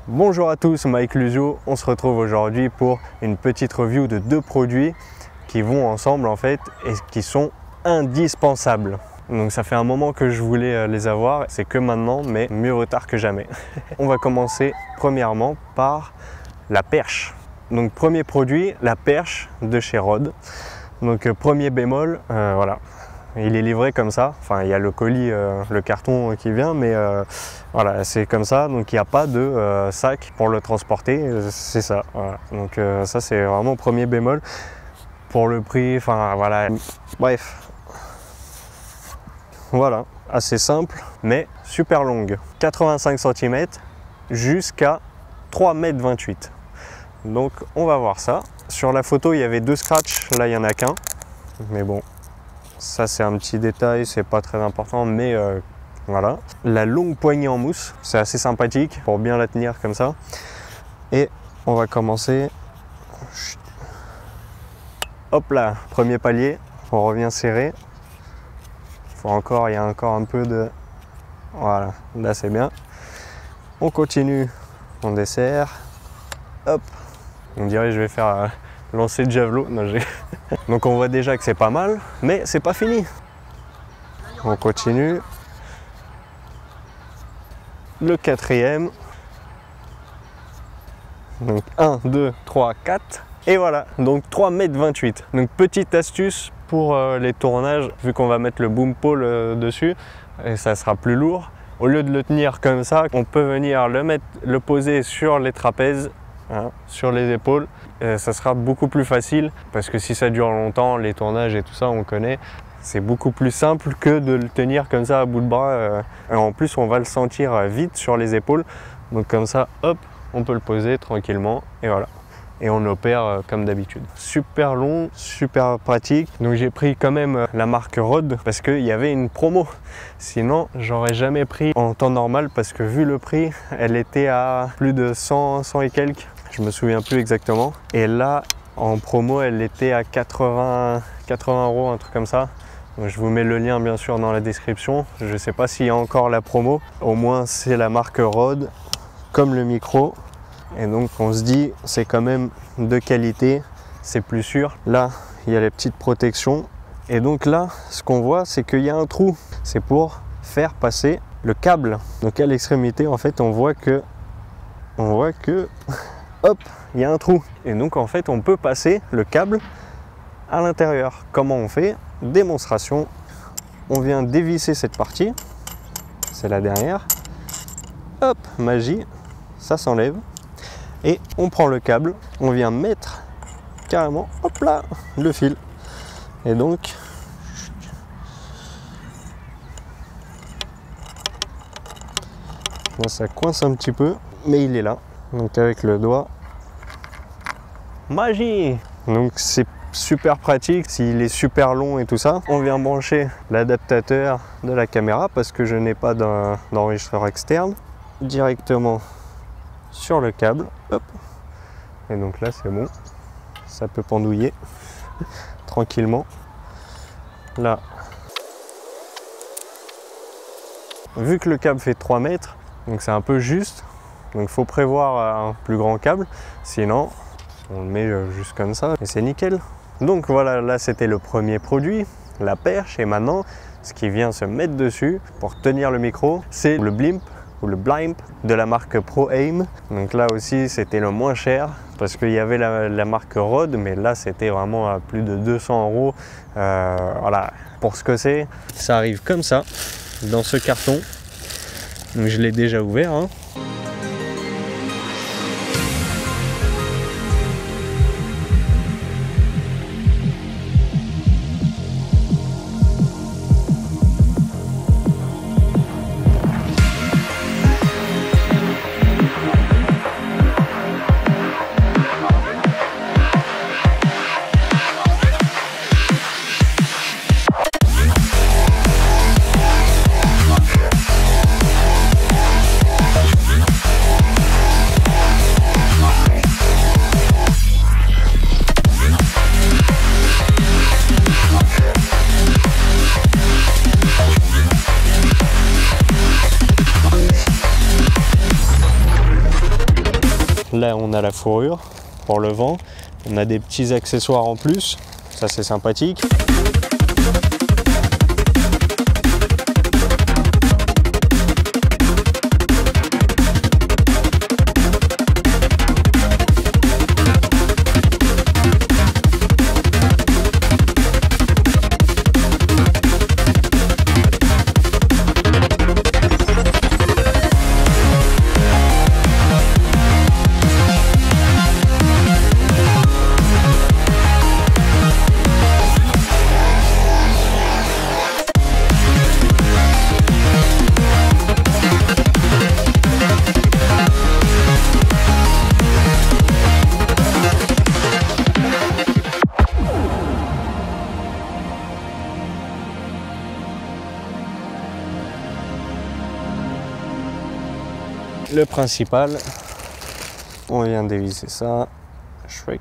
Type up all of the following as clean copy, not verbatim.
Bonjour à tous, Mike Luzio. On se retrouve aujourd'hui pour une petite review de deux produits qui vont ensemble en fait et qui sont indispensables. Donc ça fait un moment que je voulais les avoir, c'est que maintenant, mais mieux vaut tard que jamais. On va commencer premièrement par la perche. Donc premier produit, la perche de chez Rode. Donc premier bémol, voilà. Il est livré comme ça, enfin il y a le colis, le carton qui vient, mais voilà, c'est comme ça, donc il n'y a pas de sac pour le transporter, c'est ça. Voilà. Donc ça c'est vraiment premier bémol. Pour le prix, enfin voilà, bref. Voilà, assez simple, mais super longue. 85 cm jusqu'à 3,28 m. Donc on va voir ça. Sur la photo il y avait deux scratchs, là il n'y en a qu'un, mais bon. Ça c'est un petit détail, c'est pas très important, mais voilà. La longue poignée en mousse, c'est assez sympathique pour bien la tenir comme ça. Et on va commencer. Hop là, premier palier, on revient serré. Il y a encore un peu de... Voilà, là c'est bien. On continue, on dessert. Hop, on dirait que je vais faire lancer de javelot. Non, donc on voit déjà que c'est pas mal, mais c'est pas fini. On continue. Le quatrième. Donc 1, 2, 3, 4. Et voilà, donc 3,28 m. Donc petite astuce pour les tournages, vu qu'on va mettre le boom pole dessus, et ça sera plus lourd. Au lieu de le tenir comme ça, on peut venir le poser sur les trapèzes, hein, sur les épaules. Ça sera beaucoup plus facile, parce que si ça dure longtemps, les tournages et tout ça, on connaît. C'est beaucoup plus simple que de le tenir comme ça à bout de bras. Et en plus, on va le sentir vite sur les épaules. Donc comme ça, hop, on peut le poser tranquillement, et voilà. Et on opère comme d'habitude. Super long, super pratique. Donc j'ai pris quand même la marque Rode parce qu'il y avait une promo. Sinon, j'aurais jamais pris en temps normal parce que vu le prix, elle était à plus de 100 et quelques. Je me souviens plus exactement. Et là, en promo, elle était à 80 €, un truc comme ça. Donc, je vous mets le lien bien sûr dans la description. Je ne sais pas s'il y a encore la promo. Au moins, c'est la marque Rode, comme le micro. Et donc on se dit c'est quand même de qualité, c'est plus sûr. Là il y a les petites protections et donc là ce qu'on voit c'est qu'il y a un trou, c'est pour faire passer le câble. Donc à l'extrémité en fait on voit que hop, il y a un trou et donc en fait on peut passer le câble à l'intérieur. Comment on fait? Démonstration, on vient dévisser cette partie, c'est la dernière, hop, magie, ça s'enlève. Et on prend le câble, on vient mettre carrément, hop là, le fil. Et donc, bon, ça coince un petit peu, mais il est là. Donc avec le doigt, magie! Donc c'est super pratique, s'il est super long et tout ça. On vient brancher l'adaptateur de la caméra parce que je n'ai pas d'enregistreur externe. Directement sur le câble, hop, et donc là c'est bon, ça peut pendouiller tranquillement. Là, vu que le câble fait 3 mètres, donc c'est un peu juste, donc il faut prévoir un plus grand câble, sinon on le met juste comme ça et c'est nickel. Donc voilà, là c'était le premier produit, la perche, et maintenant ce qui vient se mettre dessus pour tenir le micro, c'est le blimp ou le blimp de la marque Pro Aim. Donc là aussi c'était le moins cher parce qu'il y avait la marque Rode, mais là c'était vraiment à plus de 200 €. Voilà, pour ce que c'est, ça arrive comme ça dans ce carton. Donc je l'ai déjà ouvert, hein. là on a la fourrure pour le vent. On a des petits accessoires en plus, ça c'est sympathique. Le principal, on vient dévisser ça, Shrek.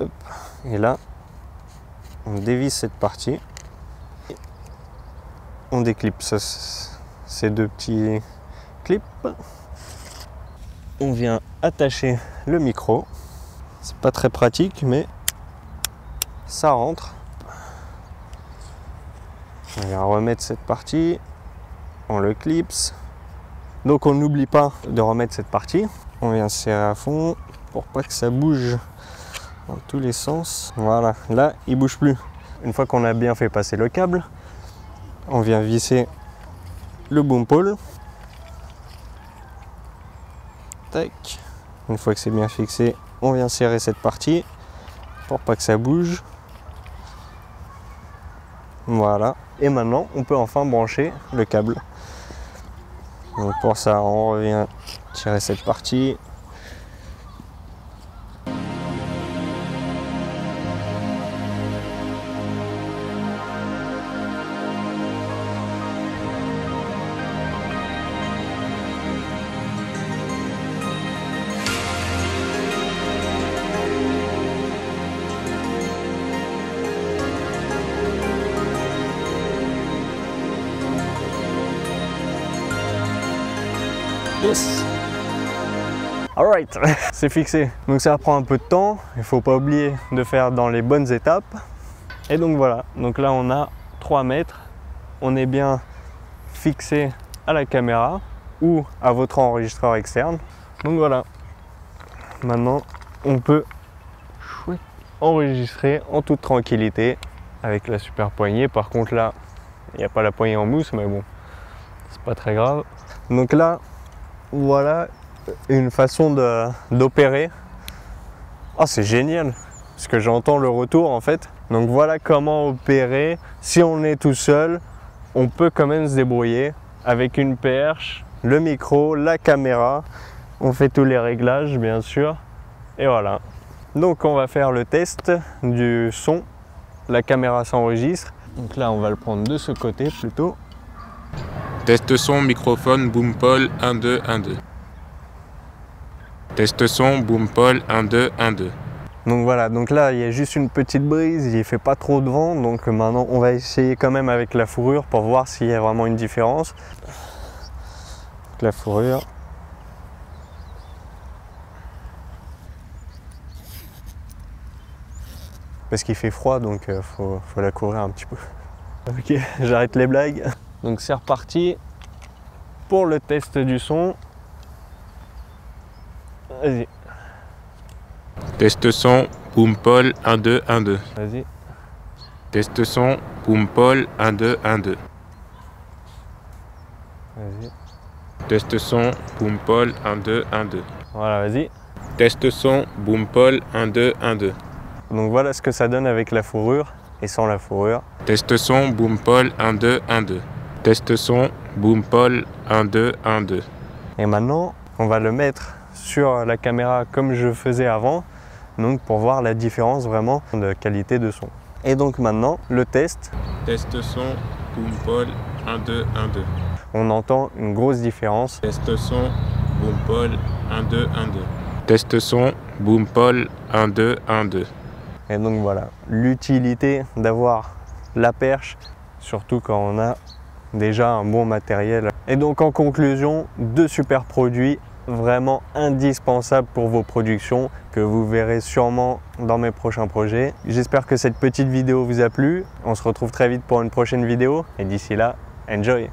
Hop. Et là, on dévisse cette partie, on déclipse ces deux petits clips, on vient attacher le micro, c'est pas très pratique mais ça rentre. On vient remettre cette partie. On le clipse, donc on n'oublie pas de remettre cette partie. On vient serrer à fond pour pas que ça bouge dans tous les sens. Voilà, là il bouge plus. Une fois qu'on a bien fait passer le câble, on vient visser le boom pole. Tac. Une fois que c'est bien fixé, on vient serrer cette partie pour pas que ça bouge. Voilà, et maintenant on peut enfin brancher le câble. Donc pour ça, on revient tirer cette partie. Yes. Alright, c'est fixé. Donc ça prend un peu de temps. Il ne faut pas oublier de faire dans les bonnes étapes. Et donc voilà. Donc là on a 3 mètres. On est bien fixé à la caméra ou à votre enregistreur externe. Donc voilà. Maintenant on peut enregistrer en toute tranquillité avec la super poignée. Par contre là, il n'y a pas la poignée en mousse, mais bon, c'est pas très grave. Donc là, voilà une façon d'opérer. Ah, c'est génial, parce que j'entends le retour en fait. Donc voilà comment opérer. Si on est tout seul, on peut quand même se débrouiller avec une perche, le micro, la caméra. On fait tous les réglages bien sûr. Et voilà. Donc on va faire le test du son. La caméra s'enregistre. Donc là on va le prendre de ce côté plutôt. Test son, microphone, boom pole, 1, 2, 1, 2. Test son, boom pole, 1, 2, 1, 2. Donc voilà, donc là il y a juste une petite brise, il ne fait pas trop de vent, donc maintenant on va essayer quand même avec la fourrure pour voir s'il y a vraiment une différence. Donc la fourrure. Parce qu'il fait froid, donc faut la couvrir un petit peu. Ok, j'arrête les blagues. Donc c'est reparti pour le test du son. Vas-y. Test son, boom pole, 1, 2, 1, 2. Vas-y. Test son, boom pole, 1, 2, 1, 2. Vas-y. Test son, boom pole, 1, 2, 1, 2. Voilà, vas-y. Test son, boom pole, 1, 2, 1, 2. Donc voilà ce que ça donne avec la fourrure et sans la fourrure. Test son, boom pole, 1, 2, 1, 2. Test son, boom pole, 1, 2, 1, 2. Et maintenant, on va le mettre sur la caméra comme je faisais avant, donc pour voir la différence vraiment de qualité de son. Et donc maintenant, le test. Test son, boom pole, 1, 2, 1, 2. On entend une grosse différence. Test son, boom pole, 1, 2, 1, 2. Test son, boom pole, 1, 2, 1, 2. Et donc voilà, l'utilité d'avoir la perche, surtout quand on a déjà un bon matériel. Et donc en conclusion, 2 super produits vraiment indispensables pour vos productions que vous verrez sûrement dans mes prochains projets. J'espère que cette petite vidéo vous a plu. On se retrouve très vite pour une prochaine vidéo et d'ici là, enjoy!